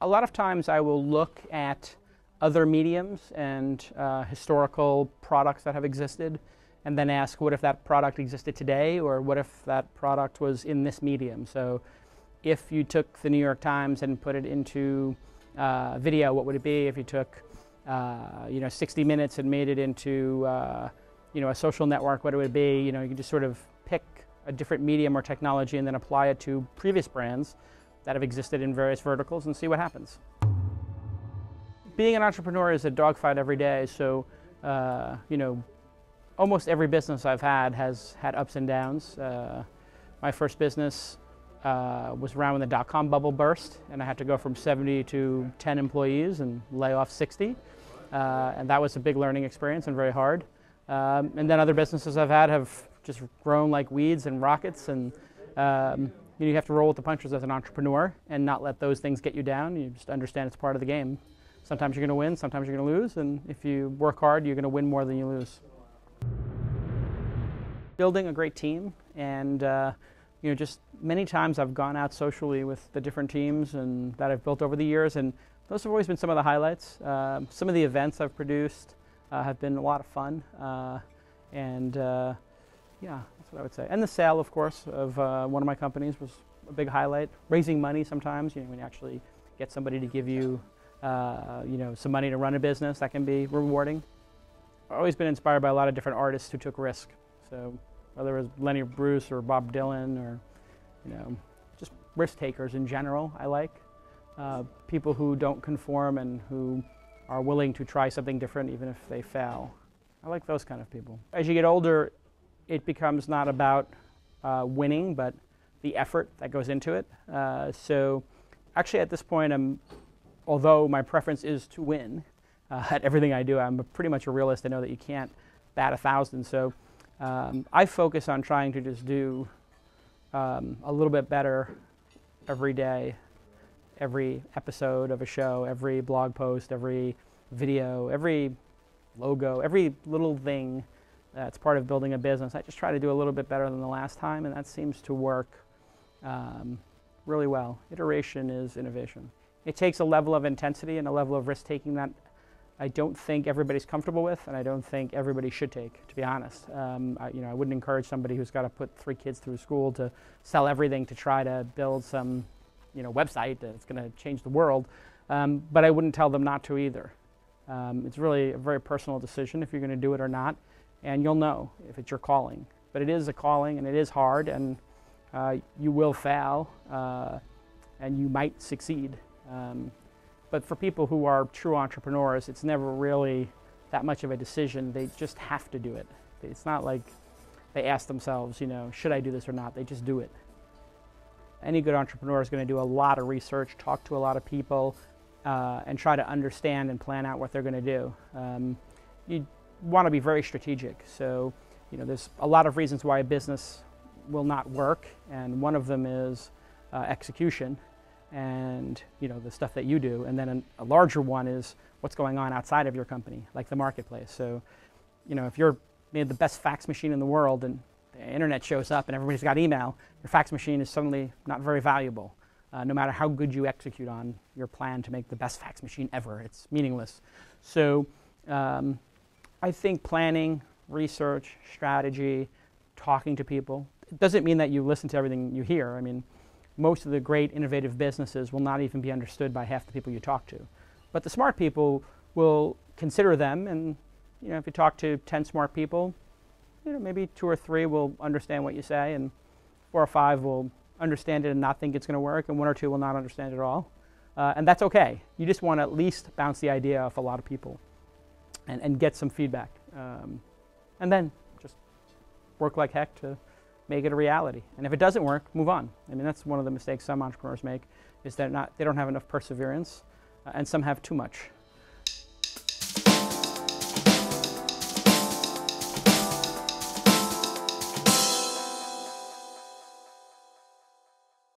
lot of times I will look at other mediums and historical products that have existed, and then ask, what if that product existed today, or what if that product was in this medium? So if you took the New York Times and put it into video, what would it be? If you took 60 Minutes and made it into a social network, what it would be? You can just sort of pick a different medium or technology and then apply it to previous brands that have existed in various verticals and see what happens. Being an entrepreneur is a dogfight every day, so almost every business I've had has had ups and downs. My first business was around when the dot-com bubble burst, and I had to go from 70 to 10 employees and lay off 60. And that was a big learning experience and very hard. And then other businesses I've had have just grown like weeds and rockets, and you have to roll with the punches as an entrepreneur and not let those things get you down. You just understand it's part of the game. Sometimes you're going to win, sometimes you're going to lose, and if you work hard, you're going to win more than you lose. Building a great team, and just many times I've gone out socially with the different teams and that I've built over the years, and those have always been some of the highlights. Some of the events I've produced have been a lot of fun, yeah, that's what I would say. And the sale, of course, of one of my companies was a big highlight. Raising money sometimes, when you actually get somebody to give you some money to run a business, that can be rewarding. I've always been inspired by a lot of different artists who took risk. So whether it was Lenny Bruce or Bob Dylan, or just risk takers in general, I like. People who don't conform and who are willing to try something different even if they fail. I like those kind of people. As you get older, it becomes not about winning, but the effort that goes into it. So actually at this point, although my preference is to win at everything I do, I'm pretty much a realist. I know that you can't bat 1,000. So I focus on trying to just do a little bit better every day, every episode of a show, every blog post, every video, every logo, every little thing that's part of building a business. I just try to do a little bit better than the last time, and that seems to work really well. Iteration is innovation. It takes a level of intensity and a level of risk-taking that I don't think everybody's comfortable with, and I don't think everybody should take, to be honest. I wouldn't encourage somebody who's got to put 3 kids through school to sell everything to try to build some website that's going to change the world, but I wouldn't tell them not to either. It's really a very personal decision if you're going to do it or not, and you'll know if it's your calling. But it is a calling, and it is hard, and you will fail, and you might succeed. But for people who are true entrepreneurs, it's never really that much of a decision. They just have to do it. It's not like they ask themselves, should I do this or not? They just do it. Any good entrepreneur is going to do a lot of research, talk to a lot of people, and try to understand and plan out what they're going to do. You want to be very strategic. So, there's a lot of reasons why a business will not work, and one of them is execution and the stuff that you do, and then a larger one is what's going on outside of your company, like the marketplace. So if you're made the best fax machine in the world and the internet shows up and everybody's got email, your fax machine is suddenly not very valuable. No matter how good you execute on your plan to make the best fax machine ever, it's meaningless. So I think planning, research, strategy, talking to people, it doesn't mean that you listen to everything you hear. I mean, most of the great innovative businesses will not even be understood by half the people you talk to. But the smart people will consider them, and if you talk to 10 smart people, maybe 2 or 3 will understand what you say, and 4 or 5 will understand it and not think it's going to work, and 1 or 2 will not understand it at all. And that's okay. You just want to at least bounce the idea off a lot of people and get some feedback. And then just work like heck to make it a reality. And if it doesn't work, move on. I mean, that's one of the mistakes some entrepreneurs make, is that they don't have enough perseverance, and some have too much.